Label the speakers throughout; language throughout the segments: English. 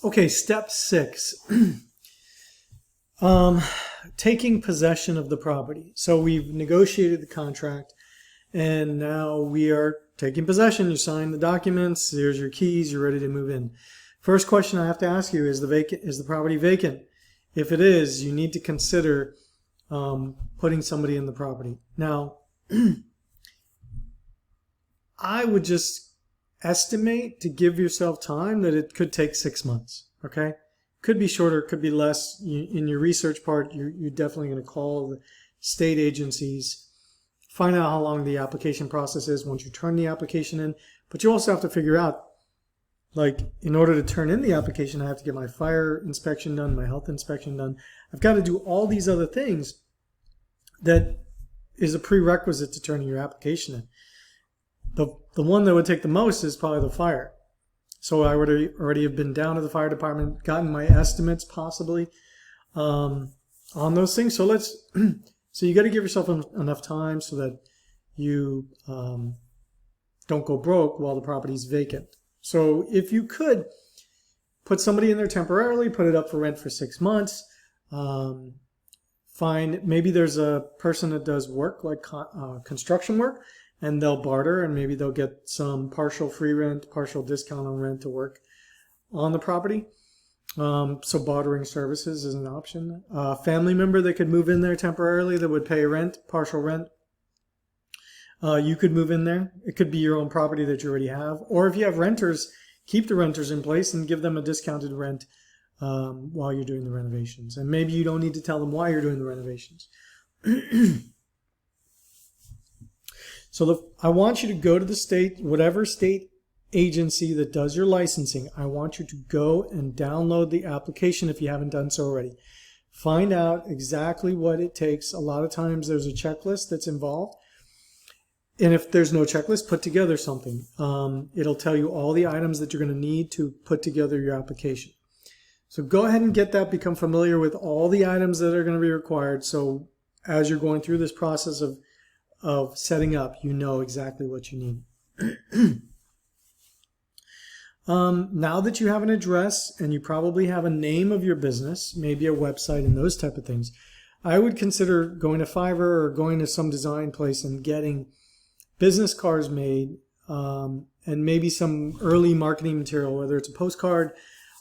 Speaker 1: Okay, step 6. Taking possession of the property. So we've negotiated the contract and now we are taking possession. You sign the documents, there's your keys, you're ready to move in. First question I have to ask you is the property vacant? If it is, you need to consider putting somebody in the property. Now, I would just estimate to give yourself time that it could take 6 months, okay? Could be shorter, could be less. In your research part, you're definitely going to call the state agencies, find out how long the application process is once you turn the application in. But you also have to figure out, like, in order to turn in the application, I have to get my fire inspection done, my health inspection done. I've got to do all these other things that is a prerequisite to turning your application in. The one that would take the most is probably the fire. So I would already have been down to the fire department, gotten my estimates possibly on those things. So so you got to give yourself enough time so that you don't go broke while the property's vacant. So if you could put somebody in there temporarily, put it up for rent for 6 months, find maybe there's a person that does work like construction work, and they'll barter and maybe they'll get some partial free rent, partial discount on rent to work on the property. So bartering services is an option. A family member that could move in there temporarily that would pay rent, partial rent. You could move in there. It could be your own property that you already have. Or if you have renters, keep the renters in place and give them a discounted rent while you're doing the renovations. And maybe you don't need to tell them why you're doing the renovations. So I want you to go to the state, whatever state agency that does your licensing, I want you to go and download the application if you haven't done so already. Find out exactly what it takes. A lot of times there's a checklist that's involved. And if there's no checklist, put together something. It'll tell you all the items that you're going to need to put together your application. So go ahead and get that, become familiar with all the items that are going to be required. So as you're going through this process of setting up, you know exactly what you need. Now that you have an address and you probably have a name of your business, maybe a website and those type of things, I would consider going to Fiverr or going to some design place and getting business cards made and maybe some early marketing material, whether it's a postcard,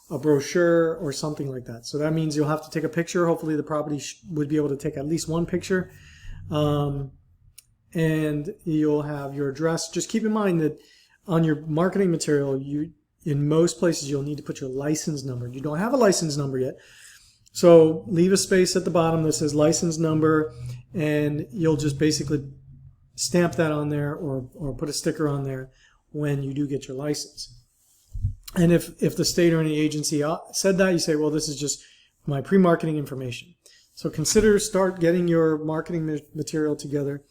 Speaker 1: a brochure, or something like that. So that means you'll have to take a picture. Hopefully the property would be able to take at least one picture. And you'll have your address. Just keep in mind that on your marketing material, in most places you'll need to put your license number. You don't have a license number yet. So leave a space at the bottom that says license number, and you'll just basically stamp that on there or put a sticker on there when you do get your license. And if the state or any agency said that, you say, well, this is just my pre-marketing information. So start getting your marketing material together.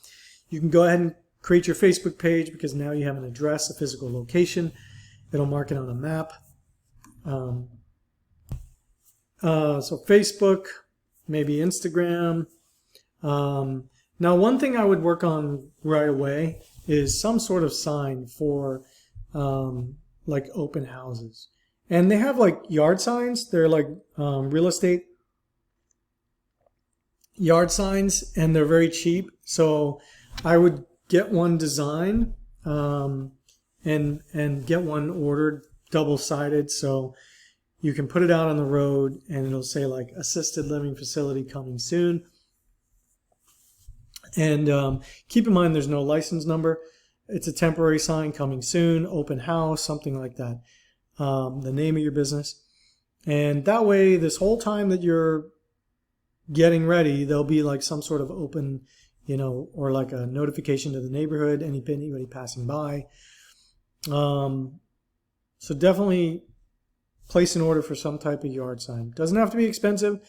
Speaker 1: You can go ahead and create your Facebook page because now you have an address, a physical location. It'll mark it on a map. So Facebook, maybe Instagram. Now, one thing I would work on right away is some sort of sign for like open houses. And they have like yard signs. They're like real estate yard signs, and they're very cheap. So I would get one designed and get one ordered double-sided so you can put it out on the road and it'll say like assisted living facility coming soon. And keep in mind there's no license number. It's a temporary sign, coming soon, open house, something like that. The name of your business. And that way, this whole time that you're getting ready, there'll be like some sort of open, or like a notification to the neighborhood, anybody passing by. So definitely place an order for some type of yard sign. Doesn't have to be expensive,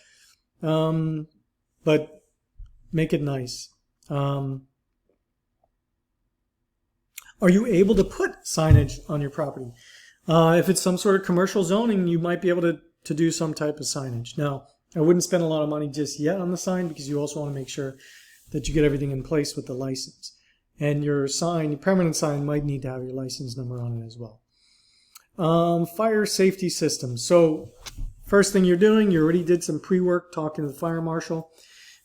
Speaker 1: but make it nice. Are you able to put signage on your property? If it's some sort of commercial zoning, you might be able to do some type of signage. Now, I wouldn't spend a lot of money just yet on the sign because you also want to make sure that you get everything in place with the license. And your sign, your permanent sign, might need to have your license number on it as well. Fire safety systems. So first thing you're doing, you already did some pre-work talking to the fire marshal,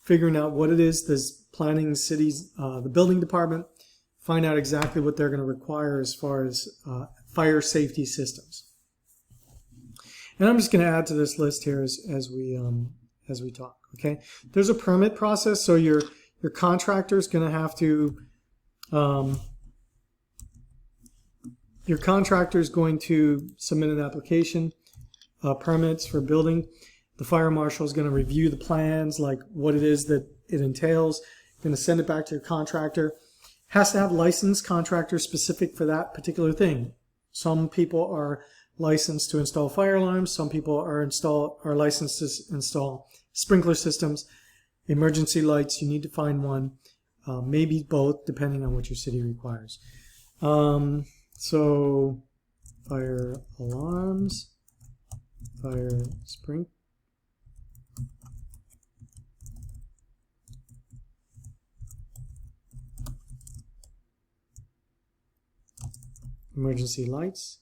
Speaker 1: figuring out what it is that's planning cities, the building department, find out exactly what they're going to require as far as fire safety systems. And I'm just going to add to this list here as we talk. Okay, there's a permit process, so your contractor is going to have to your contractor is going to submit an application, permits for building. The fire marshal is going to review the plans, like what it is that it entails. Going to send it back to your contractor. Has to have licensed contractors specific for that particular thing. Some people are licensed to install fire alarms. Some people are licensed to install sprinkler systems, emergency lights. You need to find one, maybe both, depending on what your city requires. So fire alarms, fire sprinkler. Emergency lights.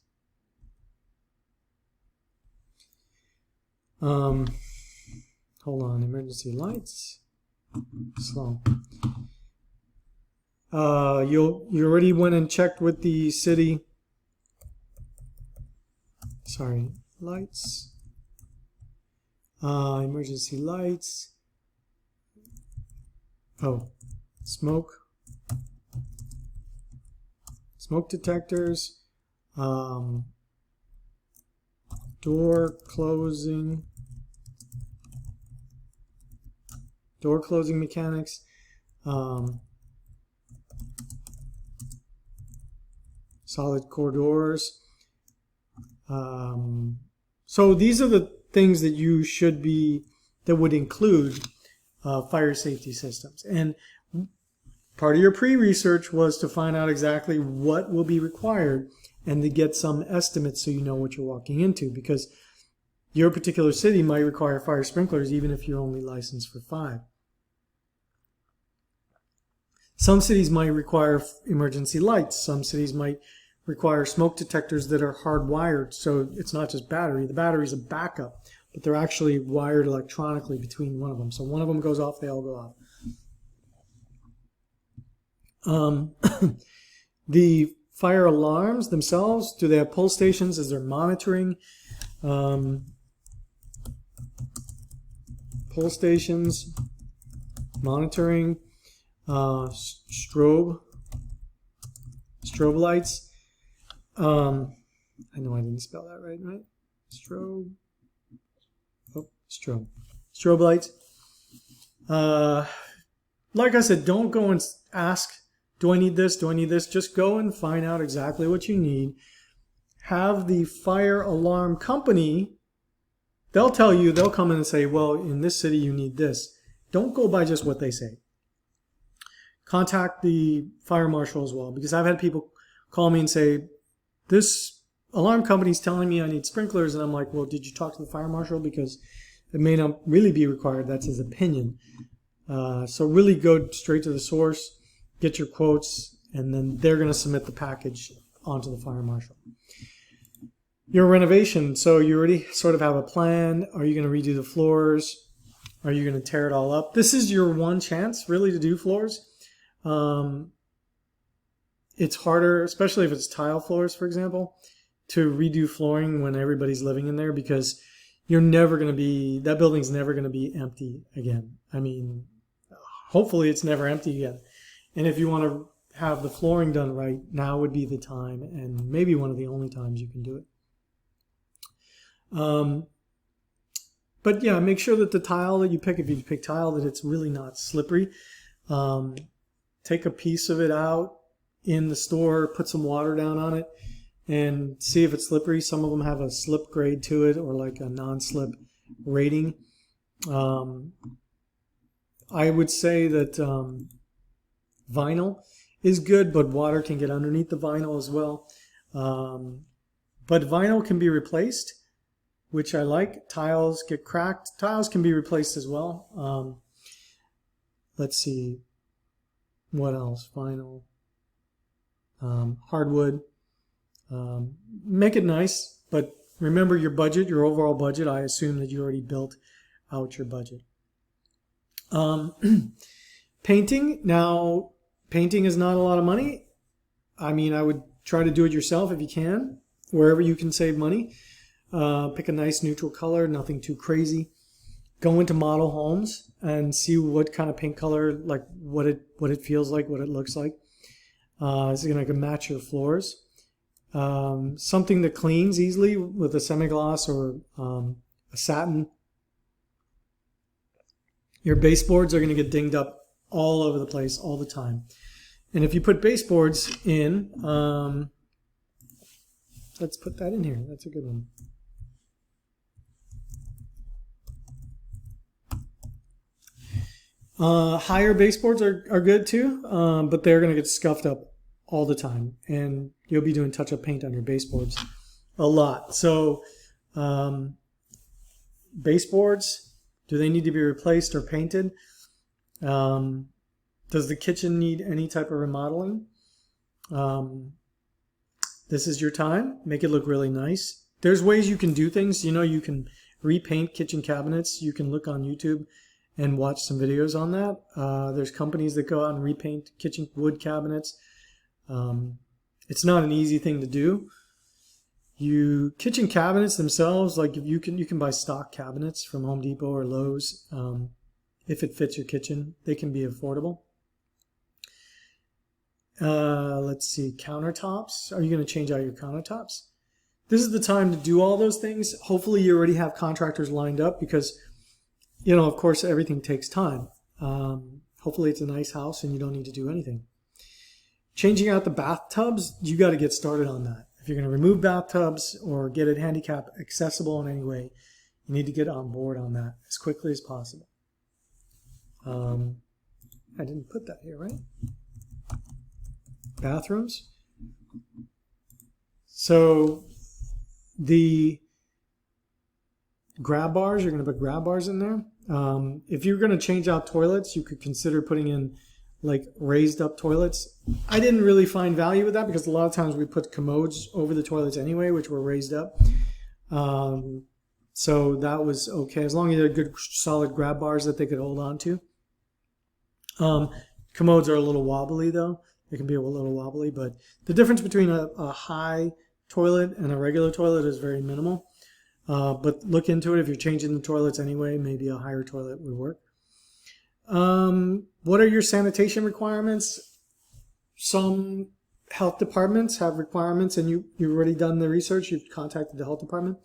Speaker 1: Hold on, emergency lights. Slow. You already went and checked with the city. Sorry, lights. Emergency lights. Oh, smoke. Smoke detectors, door closing mechanics, solid core doors. So these are the things that you should be, that would include fire safety systems. And part of your pre-research was to find out exactly what will be required and to get some estimates so you know what you're walking into, because your particular city might require fire sprinklers even if you're only licensed for 5. Some cities might require emergency lights. Some cities might require smoke detectors that are hardwired, so it's not just battery. The battery is a backup, but they're actually wired electronically between one of them. So one of them goes off, they all go off. The fire alarms themselves, do they have pull stations? Is there monitoring? Pull stations, monitoring, strobe lights. I know I didn't spell that right? Strobe. Oh, strobe lights. Like I said, don't go and ask, do I need this? Do I need this? Just go and find out exactly what you need. Have the fire alarm company, they'll tell you, they'll come in and say, well, in this city you need this. Don't go by just what they say. Contact the fire marshal as well, because I've had people call me and say, this alarm company is telling me I need sprinklers, and I'm like, well, did you talk to the fire marshal? Because it may not really be required. That's his opinion. So really go straight to the source, get your quotes, and then they're going to submit the package onto the fire marshal. Your renovation, so you already sort of have a plan. Are you going to redo the floors? Are you going to tear it all up? This is your one chance really to do floors. It's harder, especially if it's tile floors, for example, to redo flooring when everybody's living in there, because you're never going to be, that building's never going to be empty again. I mean, hopefully it's never empty again. And if you want to have the flooring done right, now would be the time, and maybe one of the only times you can do it. But yeah, make sure that the tile that you pick, if you pick tile, that it's really not slippery. Take a piece of it out in the store, put some water down on it, and see if it's slippery. Some of them have a slip grade to it, or like a non-slip rating. I would say that vinyl is good, but water can get underneath the vinyl as well. But vinyl can be replaced, which I like. Tiles get cracked. Tiles can be replaced as well. Let's see. What else? Vinyl. Hardwood. Make it nice, but remember your budget, your overall budget. I assume that you already built out your budget. Painting. Now, painting is not a lot of money. I mean, I would try to do it yourself if you can, wherever you can save money. Pick a nice neutral color, nothing too crazy. Go into model homes and see what kind of paint color, like what it feels like, what it looks like. Is it going to match your floors? Something that cleans easily with a semi-gloss or a satin. Your baseboards are going to get dinged up all over the place all the time. And if you put baseboards in, let's put that in here. That's a good one. Higher baseboards are good too, but they're going to get scuffed up all the time, and you'll be doing touch-up paint on your baseboards a lot. So baseboards, do they need to be replaced or painted? Does the kitchen need any type of remodeling? This is your time. Make it look really nice. There's ways you can do things. You know, you can repaint kitchen cabinets. You can look on YouTube and watch some videos on that. There's companies that go out and repaint kitchen wood cabinets. It's not an easy thing to do. Kitchen cabinets themselves, like if you can buy stock cabinets from Home Depot or Lowe's. If it fits your kitchen, they can be affordable. Let's see, countertops. Are you going to change out your countertops? This is the time to do all those things. Hopefully you already have contractors lined up because, you know, of course, everything takes time. Hopefully it's a nice house and you don't need to do anything. Changing out the bathtubs, you got to get started on that. If you're going to remove bathtubs or get it handicap accessible in any way, you need to get on board on that as quickly as possible. I didn't put that here, right? Bathrooms. So the grab bars, you're going to put grab bars in there. If you're going to change out toilets, you could consider putting in like raised up toilets. I didn't really find value with that because a lot of times we put commodes over the toilets anyway, which were raised up. So that was okay, as long as you had good solid grab bars that they could hold on to. Commodes are a little wobbly though. They can be a little wobbly, but the difference between a high toilet and a regular toilet is very minimal. But look into it. If you're changing the toilets anyway, maybe a higher toilet would work. What are your sanitation requirements? Some health departments have requirements, and you've already done the research. You've contacted the health department.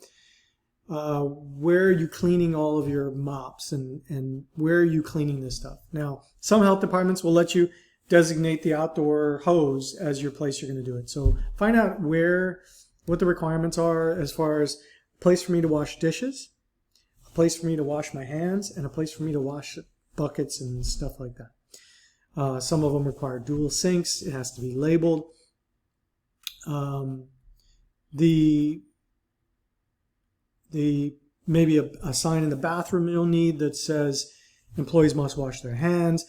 Speaker 1: Where are you cleaning all of your mops, and where are you cleaning this stuff? Now, some health departments will let you designate the outdoor hose as your place you're going to do it. So find out what the requirements are as far as a place for me to wash dishes, a place for me to wash my hands, and a place for me to wash buckets and stuff like that. Some of them require dual sinks. It has to be labeled. Maybe a sign in the bathroom you'll need that says employees must wash their hands.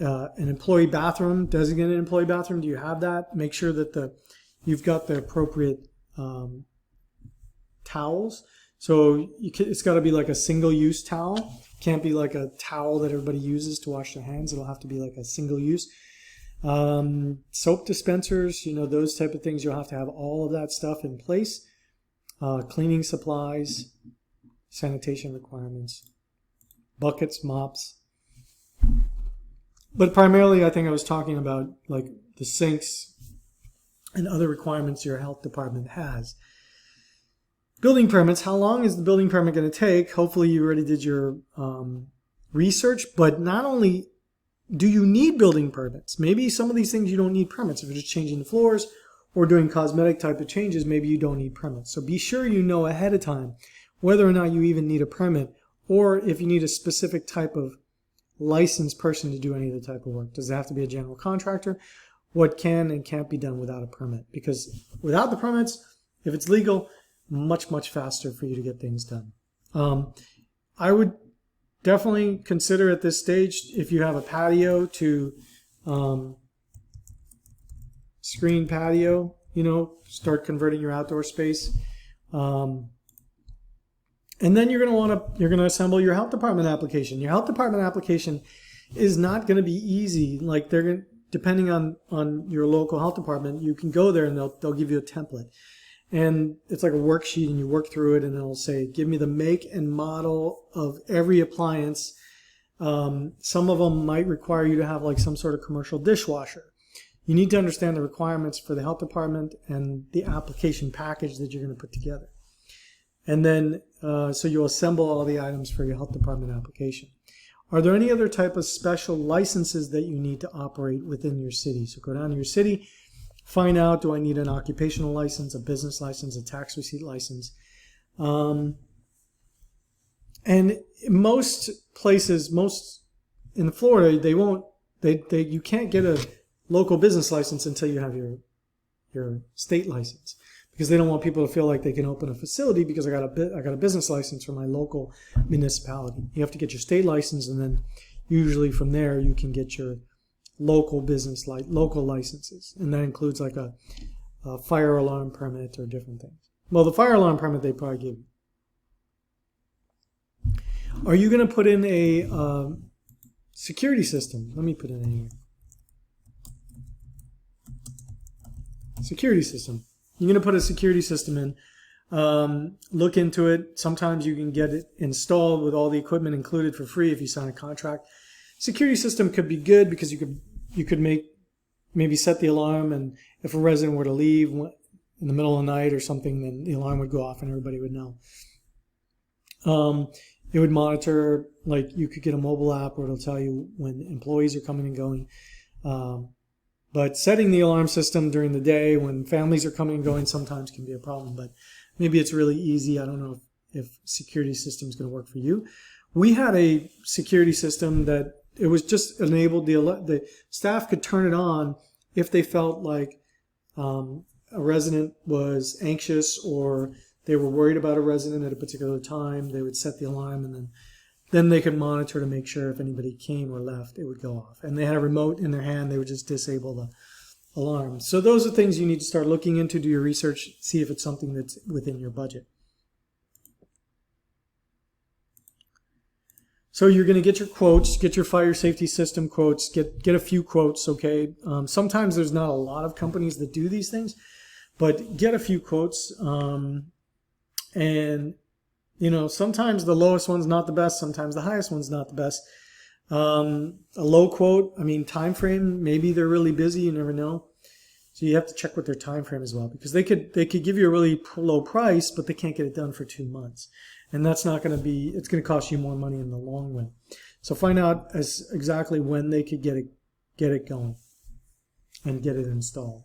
Speaker 1: An employee bathroom, designated employee bathroom, do you have that? Make sure that you've got the appropriate towels. So it's got to be like a single-use towel. Can't be like a towel that everybody uses to wash their hands. It'll have to be like a single-use. Soap dispensers, those type of things. You'll have to have all of that stuff in place. Cleaning supplies, sanitation requirements, buckets, mops. But primarily, I think I was talking about like the sinks and other requirements your health department has. Building permits. How long is the building permit going to take? Hopefully you already did your research, but not only do you need building permits, maybe some of these things you don't need permits. If you're just changing the floors or doing cosmetic type of changes, maybe you don't need permits. So be sure you know ahead of time whether or not you even need a permit, or if you need a specific type of licensed person to do any of the type of work. Does it have to be a general contractor? What can and can't be done without a permit? Because without the permits, if it's legal, much, much faster for you to get things done. I would definitely consider at this stage, if you have a patio, to screen patio, start converting your outdoor space. And then you're going to assemble your health department application. Your health department application is not going to be easy. Like depending on your local health department, you can go there and they'll give you a template. And it's like a worksheet, and you work through it, and it'll say, give me the make and model of every appliance. Some of them might require you to have like some sort of commercial dishwasher. You need to understand the requirements for the health department and the application package that you're going to put together. And then, so you'll assemble all the items for your health department application. Are there any other type of special licenses that you need to operate within your city? So go down to your city, find out, do I need an occupational license, a business license, a tax receipt license? And most places, in Florida, you can't get a local business license until you have your state license, because they don't want people to feel like they can open a facility because I got a business license from my local municipality. You have to get your state license, and then usually from there you can get your local local licenses, and that includes like a fire alarm permit or different things. Well, the fire alarm permit they probably give you. Are you going to put in a security system? Let me put it in here. Security system. You're going to put a security system in. Look into it. Sometimes you can get it installed with all the equipment included for free if you sign a contract. Security system could be good because you could maybe set the alarm, and if a resident were to leave in the middle of the night or something, then the alarm would go off and everybody would know. It would monitor, like you could get a mobile app where it'll tell you when employees are coming and going. But setting the alarm system during the day when families are coming and going sometimes can be a problem, but maybe it's really easy. I don't know if security system is going to work for you. We had a security system that it was just enabled, the staff could turn it on if they felt like a resident was anxious or they were worried about a resident at a particular time. They would set the alarm, and then they could monitor to make sure if anybody came or left, it would go off. And they had a remote in their hand. They would just disable the alarm. So those are things you need to start looking into, do your research, see if it's something that's within your budget. So you're going to get your quotes, get your fire safety system quotes, get a few quotes, okay? Sometimes there's not a lot of companies that do these things, but get a few quotes. And sometimes the lowest one's not the best. Sometimes the highest one's not the best. A low quote, time frame, maybe they're really busy. You never know. So you have to check with their time frame as well, because they could give you a really low price, but they can't get it done for 2 months. And that's not going to be, it's going to cost you more money in the long run. So find out exactly when they could get it going and get it installed.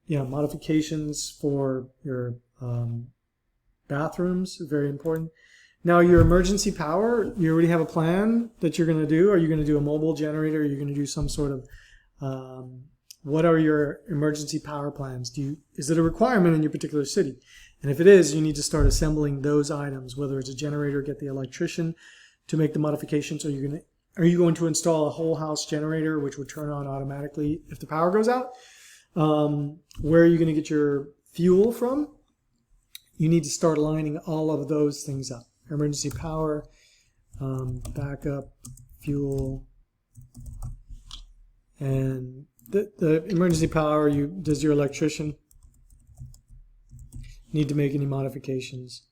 Speaker 1: Modifications for your bathrooms are very important. Now, your emergency power, you already have a plan that you're going to do. Are you going to do a mobile generator? Are you going to do some sort of, what are your emergency power plans? Is it a requirement in your particular city? And if it is, you need to start assembling those items, whether it's a generator, get the electrician to make the modifications. Are you going to install a whole house generator, which would turn on automatically if the power goes out? Where are you going to get your fuel from? You need to start lining all of those things up. Emergency power, backup, fuel, and the emergency power, does your electrician need to make any modifications?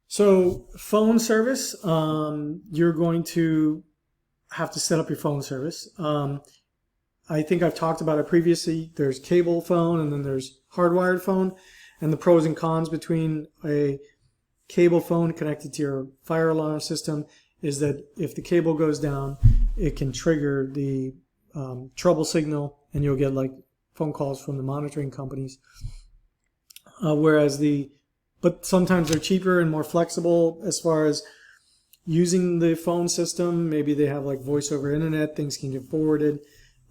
Speaker 1: So phone service, you're going to have to set up your phone service. I think I've talked about it previously. There's cable phone and then there's hardwired phone, and the pros and cons between a cable phone connected to your fire alarm system is that if the cable goes down, it can trigger the trouble signal, and you'll get like phone calls from the monitoring companies. But sometimes they're cheaper and more flexible as far as using the phone system. Maybe they have like voice over internet, things can get forwarded.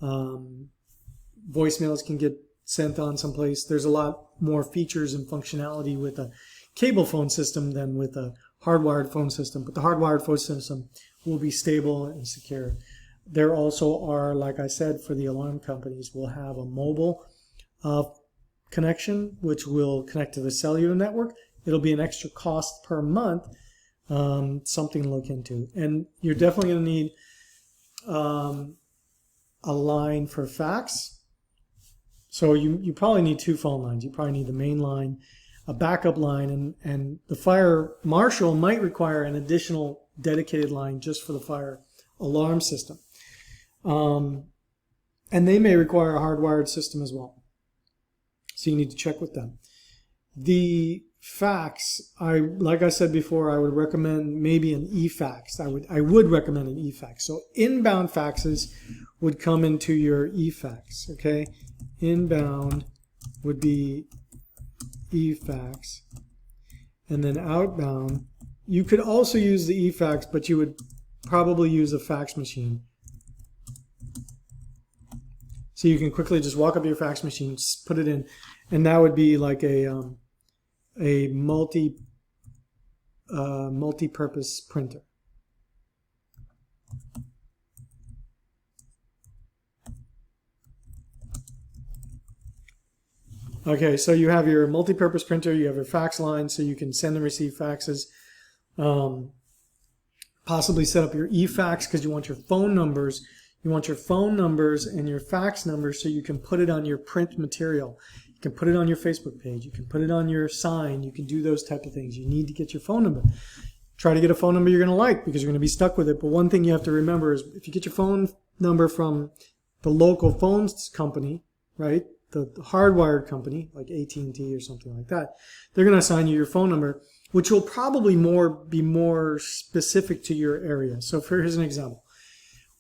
Speaker 1: Voicemails can get sent on someplace. There's a lot more features and functionality with a cable phone system than with a hardwired phone system, but the hardwired phone system will be stable and secure. There also are, like I said, for the alarm companies, we'll have a mobile connection, which will connect to the cellular network. It'll be an extra cost per month, something to look into. And you're definitely going to need a line for fax. So you probably need 2 phone lines. You probably need the main line, a backup line, and the fire marshal might require an additional dedicated line just for the fire alarm system. And they may require a hardwired system as well. So you need to check with them. The fax, like I said before, I would recommend maybe an e-fax. I would recommend an e-fax. So inbound faxes would come into your e-fax, okay? Inbound would be e-fax. And then outbound, you could also use the e-fax, but you would probably use a fax machine. So you can quickly just walk up to your fax machine, just put it in, and that would be like a multi-purpose printer. Okay, so you have your multi-purpose printer, you have your fax line, so you can send and receive faxes. Possibly set up your e-fax because you want your phone numbers. You want your phone numbers and your fax numbers so you can put it on your print material. You can put it on your Facebook page. You can put it on your sign. You can do those type of things. You need to get your phone number. Try to get a phone number you're going to like because you're going to be stuck with it. But one thing you have to remember is if you get your phone number from the local phones company, right, the hardwired company like AT&T or something like that, they're going to assign you your phone number, which will probably be more specific to your area. So here's an example.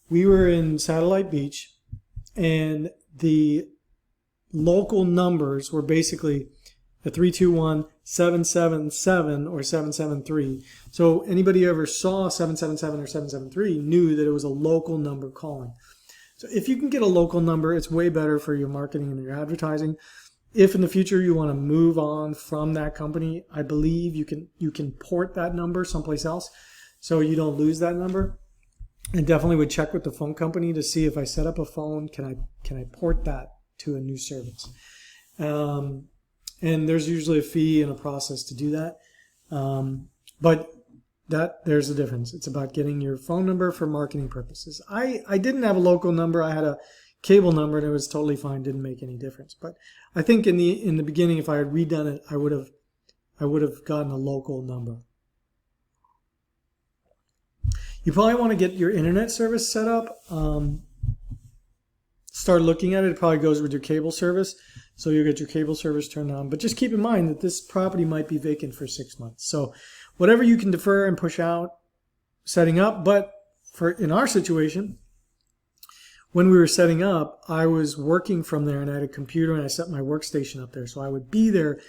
Speaker 1: We were in Satellite Beach, and the local numbers were basically the 321-777 or 773. So anybody who ever saw 777 or 773 knew that it was a local number calling. So if you can get a local number, it's way better for your marketing and your advertising. If in the future you want to move on from that company, I believe you can port that number someplace else so you don't lose that number. I definitely would check with the phone company to see if I set up a phone, can I port that to a new service? And there's usually a fee and a process to do that. But there's a difference. It's about getting your phone number for marketing purposes. I didn't have a local number. I had a cable number and it was totally fine. Didn't make any difference. But I think in the beginning, if I had redone it, I would have gotten a local number. You probably want to get your internet service set up. Start looking at it. It probably goes with your cable service. So you'll get your cable service turned on. But just keep in mind that this property might be vacant for 6 months. So whatever you can defer and push out setting up. But in our situation, when we were setting up, I was working from there and I had a computer and I set my workstation up there. So I would be there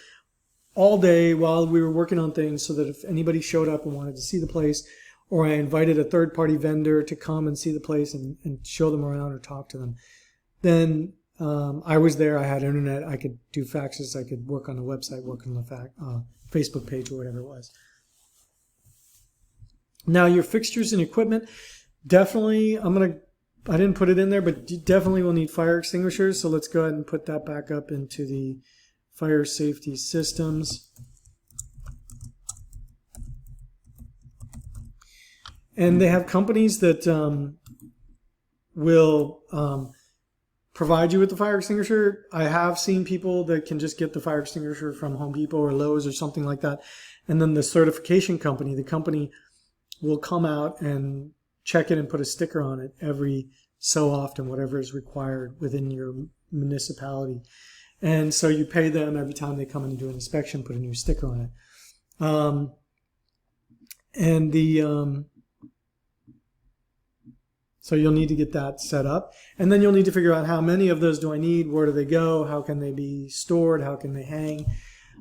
Speaker 1: all day while we were working on things so that if anybody showed up and wanted to see the place, or I invited a third-party vendor to come and see the place and show them around or talk to them, then I was there. I had internet. I could do faxes. I could work on the website, work on the Facebook page or whatever it was. Now, your fixtures and equipment, definitely, I didn't put it in there, but you definitely will need fire extinguishers. So let's go ahead and put that back up into the fire safety systems. And they have companies that will provide you with the fire extinguisher. I have seen people that can just get the fire extinguisher from Home Depot or Lowe's or something like that. And then the certification company, the company will come out and check it and put a sticker on it every so often, whatever is required within your municipality. And so you pay them every time they come in and do an inspection, put a new sticker on it. So you'll need to get that set up. And then you'll need to figure out how many of those do I need, where do they go, how can they be stored, how can they hang.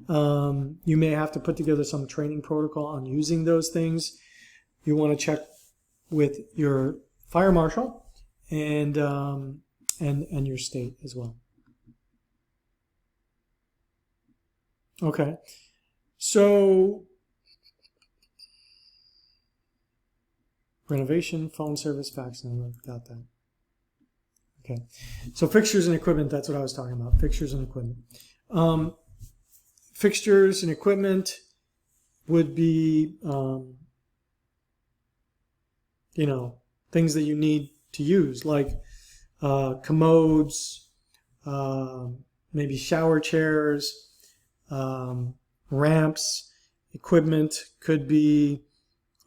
Speaker 1: You may have to put together some training protocol on using those things. You want to check with your fire marshal and your state as well. Okay, so renovation, phone service, fax number. Got that. Okay. So fixtures and equipment, that's what I was talking about. Fixtures and equipment. Fixtures and equipment would be, you know, things that you need to use, like commodes, maybe shower chairs, ramps. Equipment could be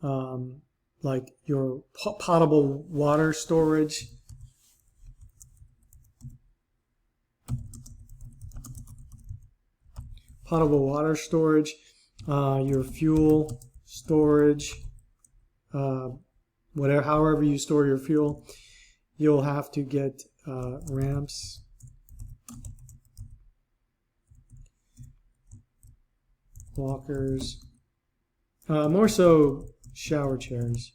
Speaker 1: like your potable water storage. Potable water storage, your fuel storage, whatever, however you store your fuel, you'll have to get ramps. Walkers, more so shower chairs.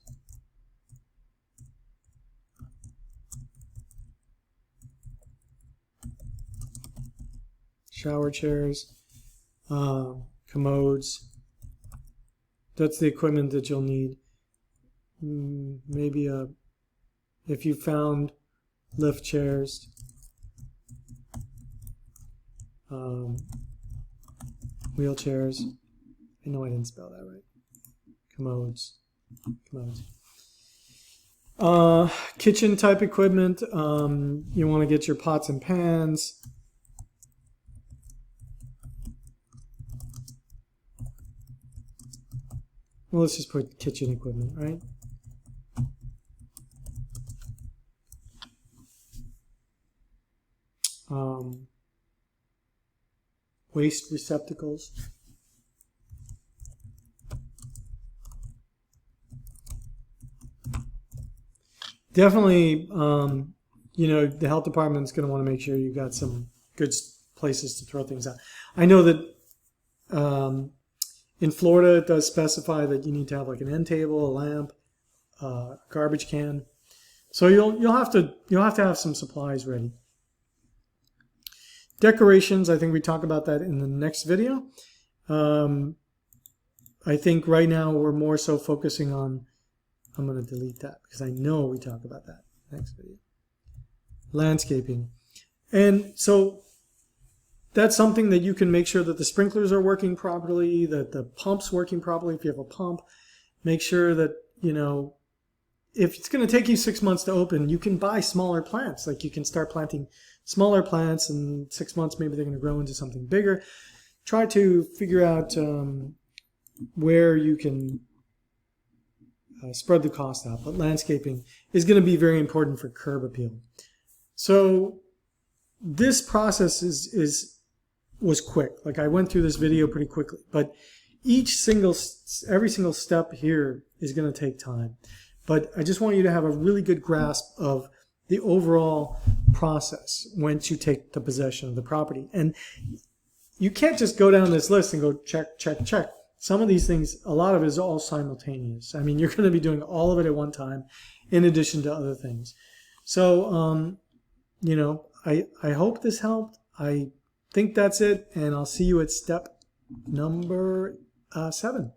Speaker 1: Shower chairs, commodes. That's the equipment that you'll need. Maybe if you found lift chairs, wheelchairs. I know I didn't spell that right. Commodes. Kitchen type equipment. You want to get your pots and pans. Well, let's just put kitchen equipment, right? Waste receptacles. Definitely, you know, the health department's going to want to make sure you've got some good places to throw things out. I know that in Florida, it does specify that you need to have like an end table, a lamp, garbage can. So you'll have to have some supplies ready. Decorations, I think we talk about that in the next video. I think right now we're more so focusing on, I'm going to delete that because I know we talk about that next video. Landscaping. And so that's something that you can make sure that the sprinklers are working properly, that the pump's working properly if you have a pump. Make sure that, you know, if it's going to take you 6 months to open, you can buy smaller plants. Like you can start planting smaller plants, and 6 months maybe they're going to grow into something bigger. Try to figure out where you can spread the cost out. But landscaping is going to be very important for curb appeal. So this process was quick. Like I went through this video pretty quickly, but every single step here is going to take time. But I just want you to have a really good grasp of the overall process once you take the possession of the property. And you can't just go down this list and go check, check, check. Some of these things, a lot of it is all simultaneous. I mean, you're going to be doing all of it at one time in addition to other things. So, you know, I hope this helped. I think that's it, and I'll see you at step number 7.